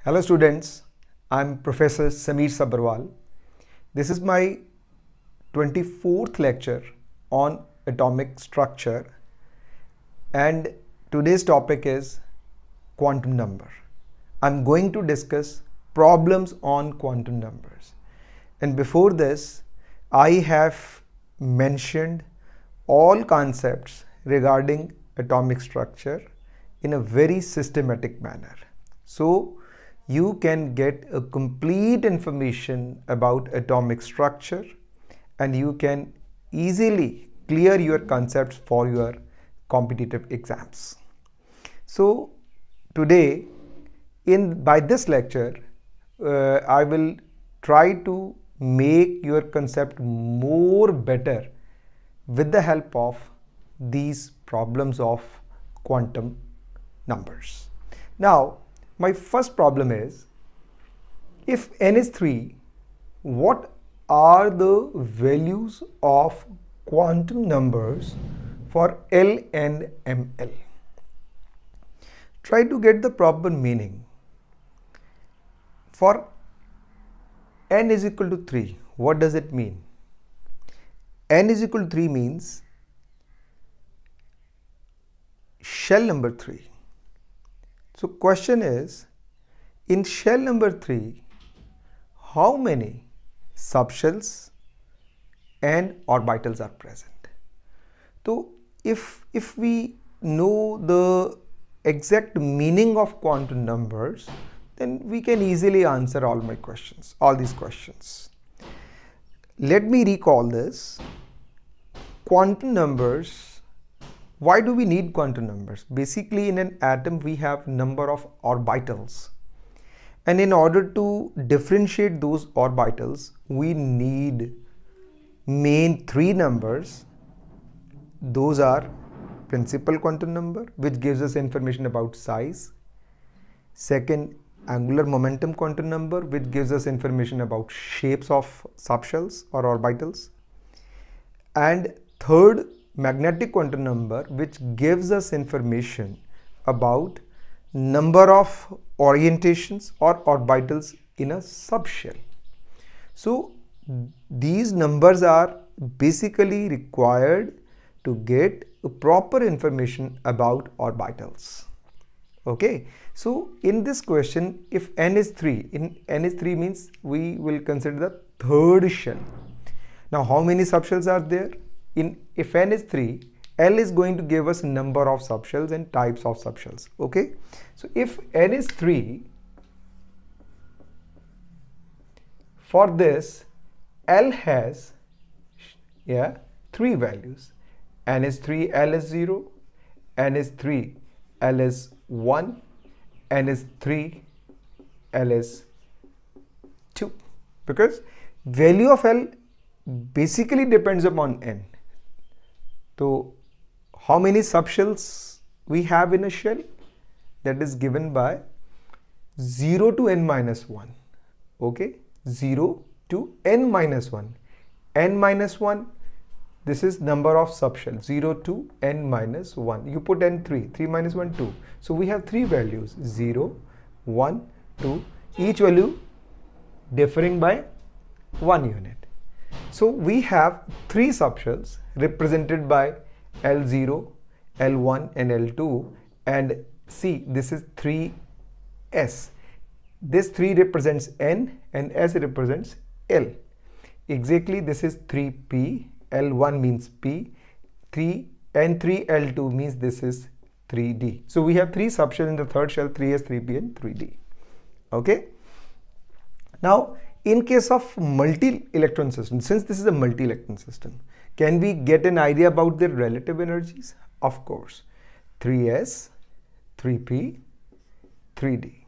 Hello students, I'm Professor Sameer Sabharwal. This is my 24th lecture on atomic structure and today's topic is quantum number. I'm going to discuss problems on quantum numbers. And before this, I have mentioned all concepts regarding atomic structure in a very systematic manner. So you can get a complete information about atomic structure and you can easily clear your concepts for your competitive exams. So today by this lecture I will try to make your concept more better with the help of these problems of quantum numbers. Now my first problem is, if n is 3, what are the values of quantum numbers for L and ML? Try to get the proper meaning. For n is equal to 3, what does it mean? N is equal to 3 means shell number 3. So question is, in shell number 3, how many subshells and orbitals are present? So if we know the exact meaning of quantum numbers, then we can easily answer all these questions. Let me recall this. Quantum numbers. Why do we need quantum numbers? Basically, in an atom, we have number of orbitals. And in order to differentiate those orbitals, we need main 3 numbers. Those are principal quantum number, which gives us information about size. Second, angular momentum quantum number, which gives us information about shapes of subshells or orbitals. And third, magnetic quantum number, which gives us information about number of orientations or orbitals in a subshell. So these numbers are basically required to get a proper information about orbitals. Okay, so in this question, if n is 3, n is 3 means we will consider the third shell. Now how many subshells are there? If n is 3, L is going to give us number of subshells and types of subshells. Okay, so if n is 3, for this L has 3 values. N is 3, L is 0, n is 3, L is 1, n is 3, L is 2, because value of L basically depends upon n. So how many subshells we have in a shell? That is given by 0 to n minus 1. Okay, 0 to n minus 1. N minus 1, this is number of subshells, 0 to n minus 1. You put n 3, 3 minus 1, 2. So we have 3 values, 0, 1, 2, each value differing by 1 unit. So we have 3 subshells represented by L0, L1 and L2, and see, this is 3S. This 3 represents N and S represents L. Exactly, this is 3P, L1 means P, 3 N3, L2 means this is 3D. So we have 3 subshells in the third shell, 3S, 3P and 3D. Okay. Now in case of multi-electron system, since this is a multi-electron system, can we get an idea about their relative energies? Of course, 3s, 3p, 3d.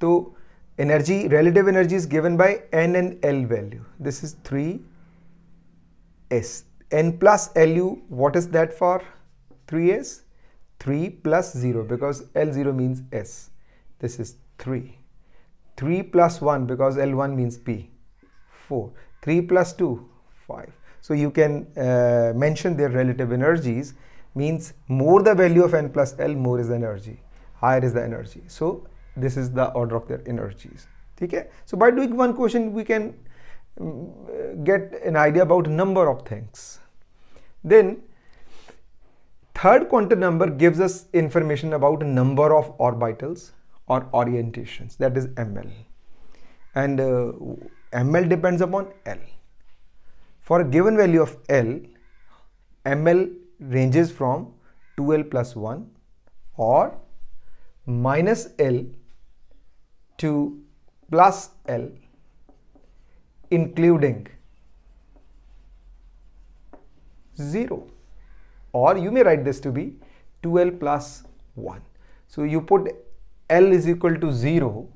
So relative energy is given by n and L value. This is 3s. N plus Lu, what is that for 3s? 3 plus 0, because L0 means S. This is 3. 3 plus 1, because L1 means P, 4. 3 plus 2, 5. So you can mention their relative means more the value of n plus L, more is the energy, higher is the energy. So this is the order of their energies. Okay? So by doing one question we can get an idea about a number of things. Then third quantum number gives us information about a number of orbitals or orientations, that is ml, and ml depends upon L. For a given value of L, ml ranges from 2L plus 1 or minus L to plus L, including 0, or you may write this to be 2L plus 1. So you put L is equal to 0,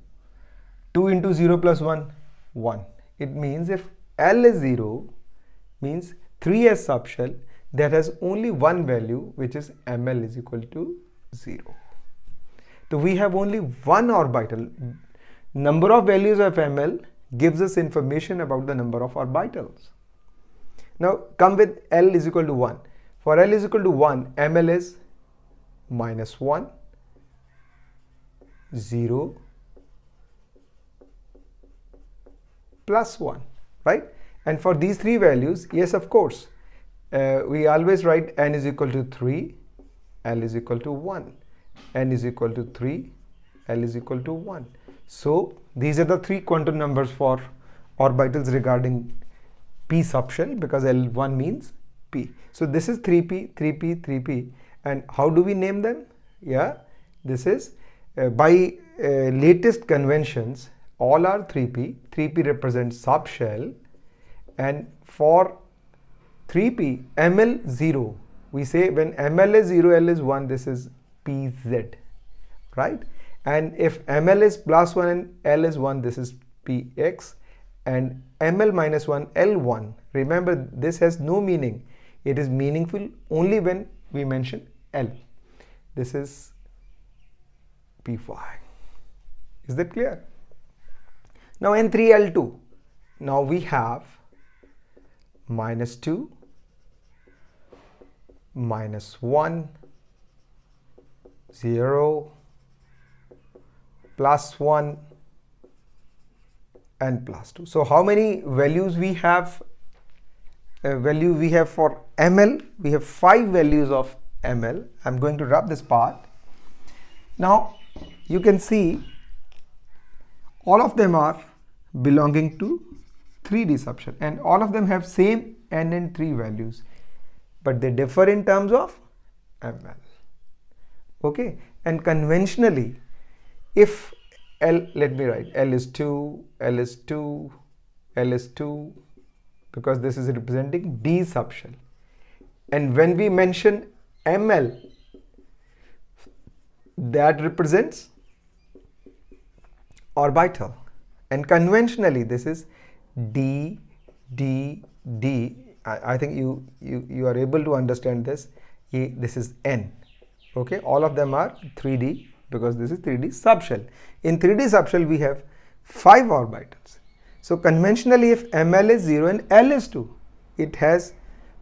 2 into 0 plus 1, 1. It means if L is 0, means 3s subshell that has only one value, which is ml is equal to 0. So we have only one orbital. Number of values of ml gives us information about the number of orbitals. Now come with L is equal to 1. For L is equal to 1, ml is minus 1, 0, plus 1, right? And for these three values, yes, of course, we always write n is equal to 3, L is equal to 1, n is equal to 3, L is equal to 1. So these are the three quantum numbers for orbitals regarding p subshell, because L1 means p. So this is 3p, 3p, 3p. And how do we name them? Yeah, this is by latest conventions, all are 3p. 3p represents subshell, and for 3p, ml 0, we say when ml is 0, L is 1, this is pz, right? And if ml is plus 1 and L is 1, this is px, and ml minus 1, L1. Remember, this has no meaning. It is meaningful only when we mention L. This is py. Is that clear? Now N3L2. Now we have minus 2, minus 1, 0, plus 1, and plus 2. So how many values we have? For ml, we have 5 values of ml. I'm going to rub this part. Now you can see all of them are belonging to 3D subshell, and all of them have same n and 3 values, but they differ in terms of ml. Okay, and conventionally, if L, let me write L is 2, L is 2, L is 2, because this is representing D subshell, and when we mention ml, that represents orbital, and conventionally this is D, D, D. I think you are able to understand this. This is N. Okay, all of them are 3D because this is 3D subshell. In 3D subshell we have 5 orbitals. So conventionally, if ml is 0 and L is 2, it has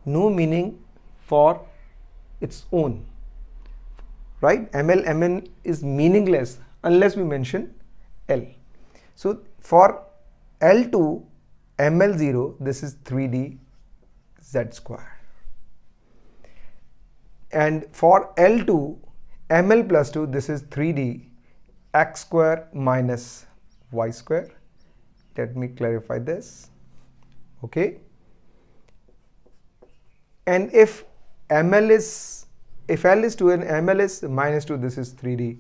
no meaning for its own, right? Mn is meaningless unless we mention L. So for L2, ml0, this is 3D z square, and for L2, ml plus 2, this is 3D x square minus y square. Let me clarify this. Okay, and if L is 2 and ml is minus 2, this is 3D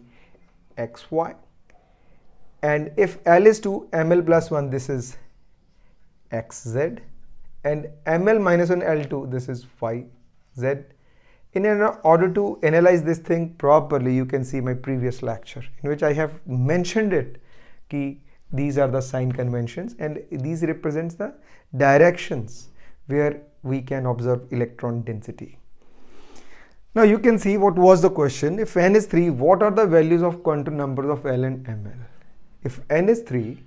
xy, and if L is 2, ml plus 1, this is xz, and ml minus 1, L2, this is yz. In order to analyze this thing properly, you can see my previous lecture in which I have mentioned it. These are the sign conventions, and these represents the directions where we can observe electron density. Now you can see what was the question. If n is 3, what are the values of quantum numbers of L and ml? If n is 3,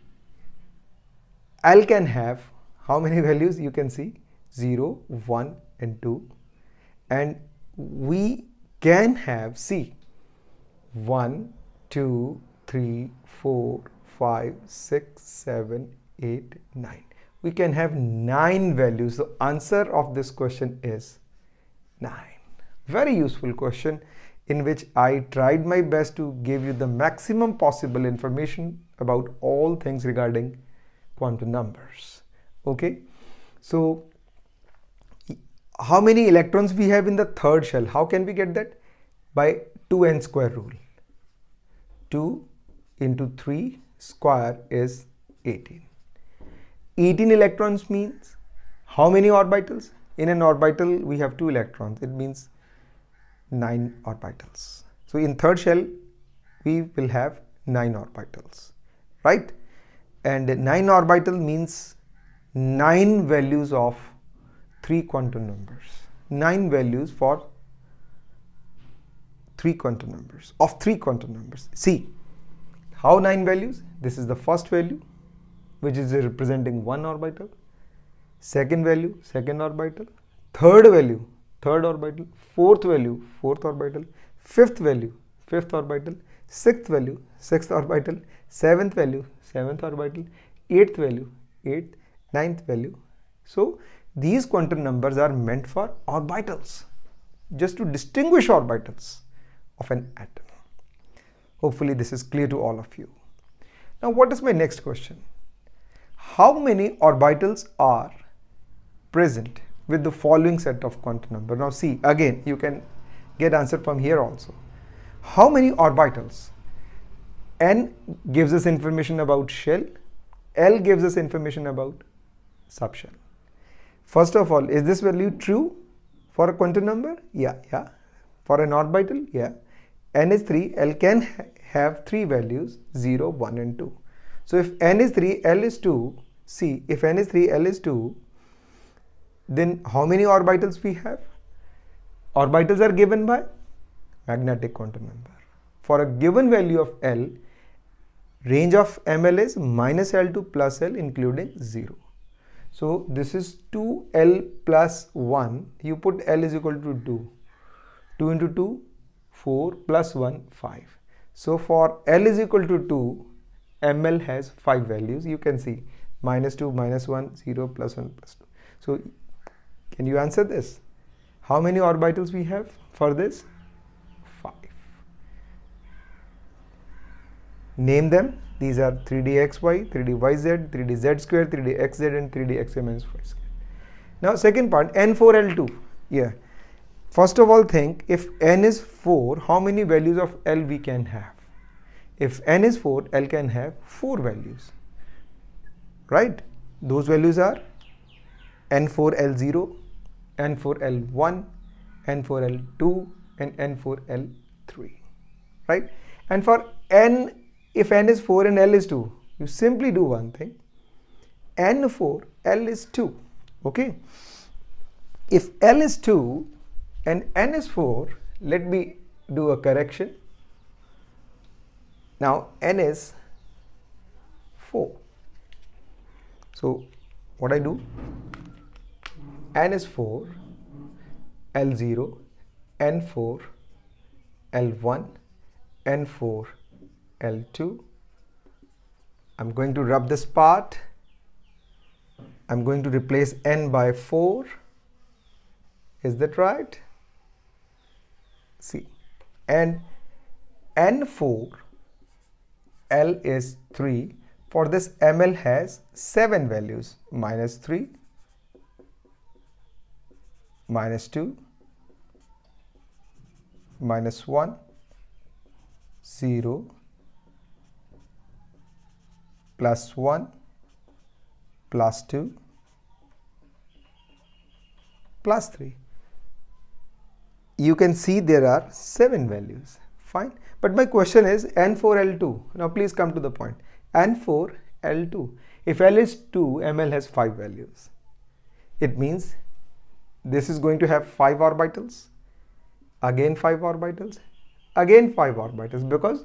L can have how many values? You can see 0, 1 and 2, and we can have 1, 2, 3, 4, 5, 6, 7, 8, 9. We can have 9 values. The answer of this question is 9. Very useful question in which I tried my best to give you the maximum possible information about all things regarding quantum numbers. Okay, so how many electrons we have in the third shell? How can we get that? By 2n square rule. 2 into 3 square is 18. 18 electrons means how many orbitals? In an orbital we have 2 electrons. It means 9 orbitals. So in third shell we will have 9 orbitals, right? And 9 orbital means 9 values of 3 quantum numbers. 9 values for 3 quantum numbers, of 3 quantum numbers. See, how 9 values? This is the first value, which is representing 1 orbital. Second value, second orbital. Third value, third orbital. Fourth value, fourth orbital. Fifth value, fifth orbital. Sixth value, sixth orbital. Seventh value, seventh orbital. Eighth value, eighth. Ninth value. So these quantum numbers are meant for orbitals, just to distinguish orbitals of an atom. Hopefully this is clear to all of you. Now what is my next question? How many orbitals are present with the following set of quantum numbers? Now see, again you can get answer from here also. How many orbitals? N gives us information about shell, L gives us information about subshell. First of all, is this value true for a quantum number? Yeah. For an orbital? Yeah. N is 3, L can have 3 values, 0, 1 and 2. So if N is 3, L is 2, see, if N is 3, L is 2, then how many orbitals we have? Orbitals are given by magnetic quantum number. For a given value of L, range of ML is minus L to plus L including 0. So this is 2L plus 1. You put L is equal to 2. 2 into 2, 4 plus 1, 5. So for L is equal to 2, ML has 5 values. You can see minus 2, minus 1, 0, plus 1, plus 2. So can you answer this? How many orbitals we have for this? 5. Name them. These are 3dxy, 3dyz, 3dz square, 3dxz and 3dxa minus 5 square. Now second part, N4L2. Yeah. First of all think, if N is 4, how many values of L we can have? If N is 4, L can have 4 values. Right? Those values are N4L0, N4L1, N4L2 and N4L3. Right? And for N, if N is 4 and L is 2, you simply do one thing. N4, L is 2. Okay. If L is 2 and N is 4, let me do a correction. Now N is 4. So what I do? N is 4, L0, N4, L1, N4, L2. I'm going to rub this part. I'm going to replace N by 4. Is that right? See, and N4, L is 3. For this, ML has 7 values, minus 3, minus 2, minus 1, 0, plus 1, plus 2, plus 3. You can see there are 7 values. Fine. But my question is N4L2. Now please come to the point. N4L2. If L is 2, ML has 5 values. It means this is going to have 5 orbitals. Again 5 orbitals. Again 5 orbitals, because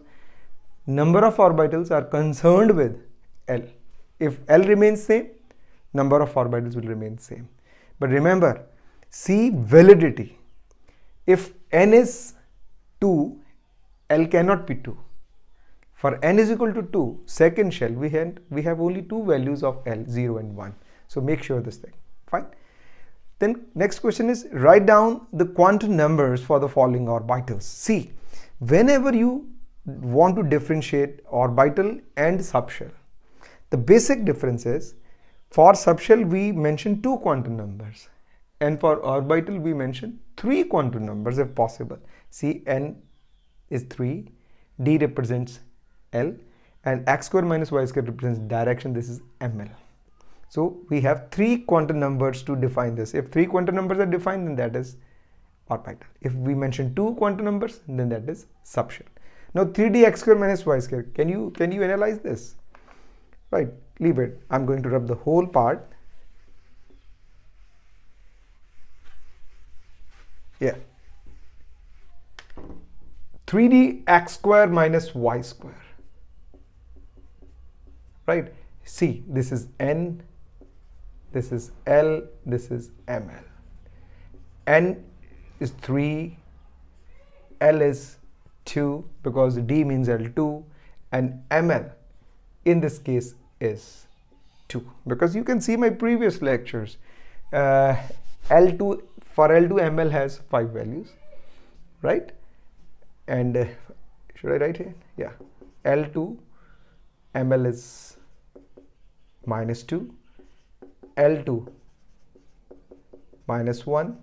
number of orbitals are concerned with L. If L remains same, number of orbitals will remain same. But remember, see validity. If N is 2, L cannot be 2. For n is equal to 2, second shell, we have only two values of L, 0 and 1. So make sure this thing, fine. Then next question is, write down the quantum numbers for the following orbitals. See, whenever you want to differentiate orbital and subshell, the basic difference is, for subshell we mention two quantum numbers, and for orbital we mention three quantum numbers if possible. See, n is 3, d represents L, and x square minus y square represents direction. This is ml. So we have three quantum numbers to define this. If three quantum numbers are defined, then that is orbital. If we mention two quantum numbers, then that is subshell. Now 3d x square minus y square, can you analyze this? Right, leave it. I'm going to rub the whole part. Yeah. 3d x square minus y square. Right. See, this is n, this is L, this is ml. N is 3, L is 2 because D means L2, and ml in this case is 2, because you can see my previous lectures. L2 for L2 ml has 5 values, right? And should I write here? Yeah, L2 ml is -2, L2 -1,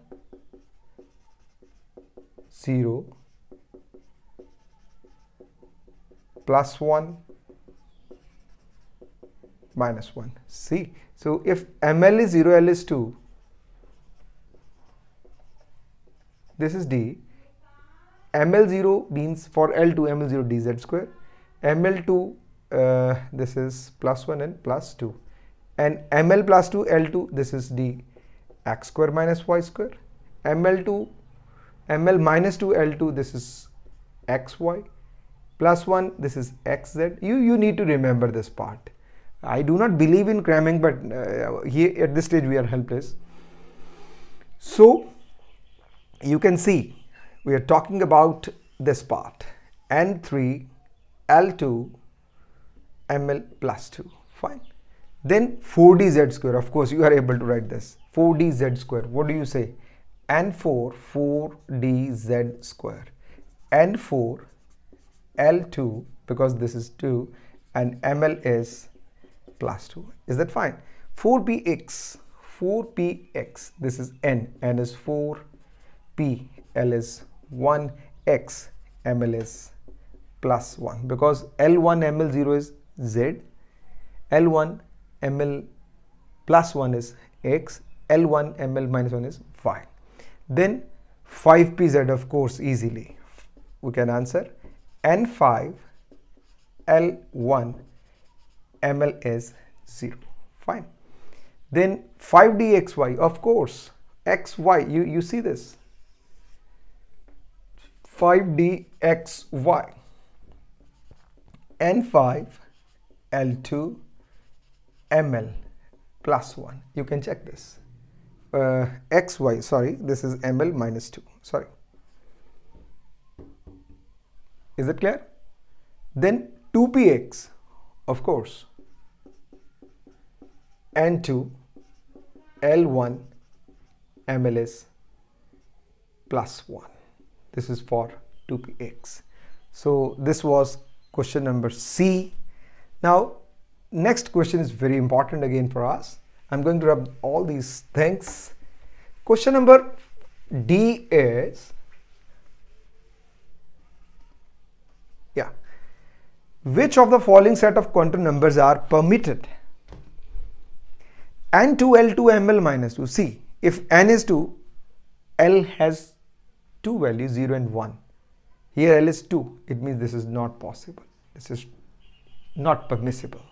0, +1, -1. See, so if ml is 0, L is 2, this is D. ml0 means for L2 ml0 dz square, ml2 this is +1 and +2, and ml +2 L2, this is D x square minus y square, ml2 ml -2 L2, this is xy, +1, this is xz. You need to remember this part. I do not believe in cramming, but here at this stage we are helpless. So you can see we are talking about this part, N3 L2 ml +2, fine. Then 4dz square, of course you are able to write this, 4dz square. What do you say? N4 4dz square, N4 L2 because this is 2, and ml is +2. Is that fine? 4px, this is n is 4, p, l is 1, x, ml is +1 because L1 ml0 is z, L1 ml +1 is x, L1 ml -1 is y. Then 5pz, of course, easily we can answer N5 L1 ml is 0, fine. Then 5dxy, of course, xy, you see this, 5dxy, N5 L2 ml +1. You can check this. Xy, sorry, this is ml -2, sorry. Is it clear? Then 2px, of course, N2 L1 ml is +1. This is for 2px. So this was question number C. Now next question is very important again for us. I'm going to rub all these things. Question number D is, yeah, which of the following set of quantum numbers are permitted? N2 L2 ml -2. See, if n is 2, L has two values, 0 and 1. Here L is 2. It means this is not possible. This is not permissible.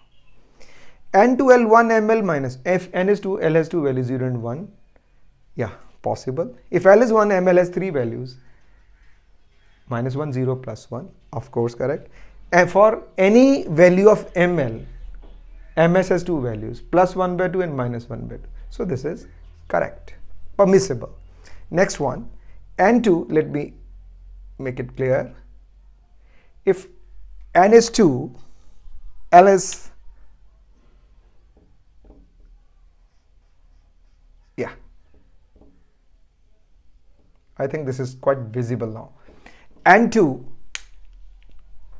N2 L1 ml if n is 2, L has two values, 0 and 1. Yeah, possible. If L is 1, ml has three values, -1, 0, +1. Of course, correct. And for any value of ml, ms has two values, +1/2 and -1/2. So this is correct, permissible. Next one, N2, let me make it clear. If N is 2, L is, yeah, I think this is quite visible now. N2,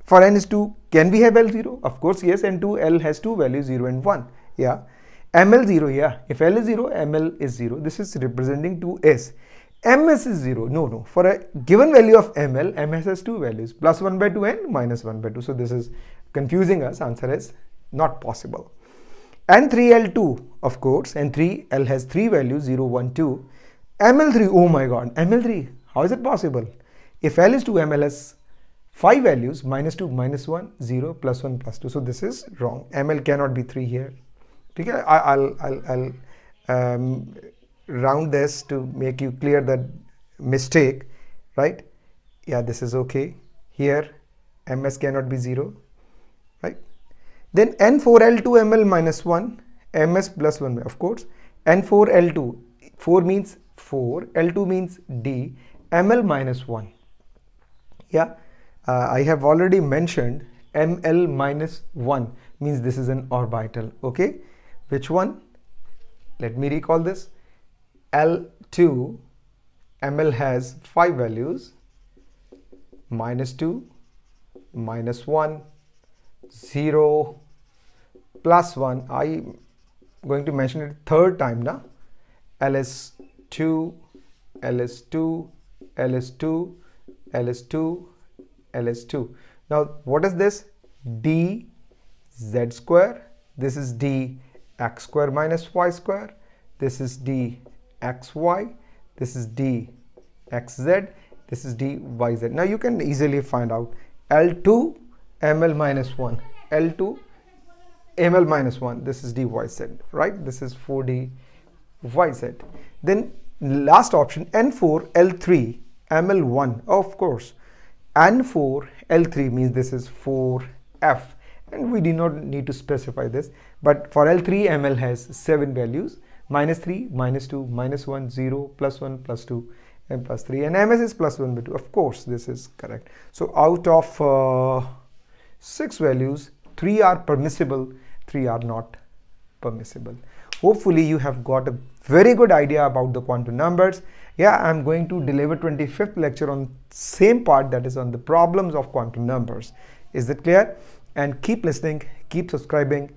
for N is 2, can we have L0? Of course, yes. N2, L has two values, 0 and 1. Yeah. ML0, yeah. If L is 0, ML is 0. This is representing 2S. MS is 0. No. For a given value of ML, MS has two values, plus 1 by 2 and minus 1 by 2. So this is confusing us. Answer is not possible. N3L2, of course. N3L has three values, 0, 1, 2. ML3, oh my god. ML3, how is it possible? If L is 2, ML has 5 values, minus 2, minus 1, 0, plus 1, plus 2. So this is wrong. ML cannot be 3 here. Okay, I'll round this to make you clear that mistake, right? Yeah, this is okay. Here, MS cannot be 0, right? Then N4L2 ML minus 1, MS plus 1, of course. N4L2, 4 means 4, L2 means D, ML minus 1. Yeah. I have already mentioned ML minus 1 means this is an orbital. Okay, which one? Let me recall this. L2, ML has 5 values, minus 2, minus 1, 0, plus 1. I'm going to mention it third time now. LS2, LS2, LS2, LS2, LS2. Now what is this? D Z square. This is D x square minus y square. This is D xy. This is D xz. This is D yz. Now you can easily find out L2 ML minus 1. L2 ML minus 1. This is D yz, right? This is 4D yz. Then last option N4 L3 ML1. Of course. N4 L3 means this is 4F, and we do not need to specify this, but for L3 ML has 7 values, minus 3, minus 2, minus 1, 0, plus 1, plus 2 and plus 3, and MS is plus 1 by 2. Of course this is correct. So out of 6 values, 3 are permissible, 3 are not permissible. Hopefully you have got a very good idea about the quantum numbers. Yeah, I'm going to deliver 25th lecture on same part, that is on the problems of quantum numbers. Is that clear? And keep listening, keep subscribing.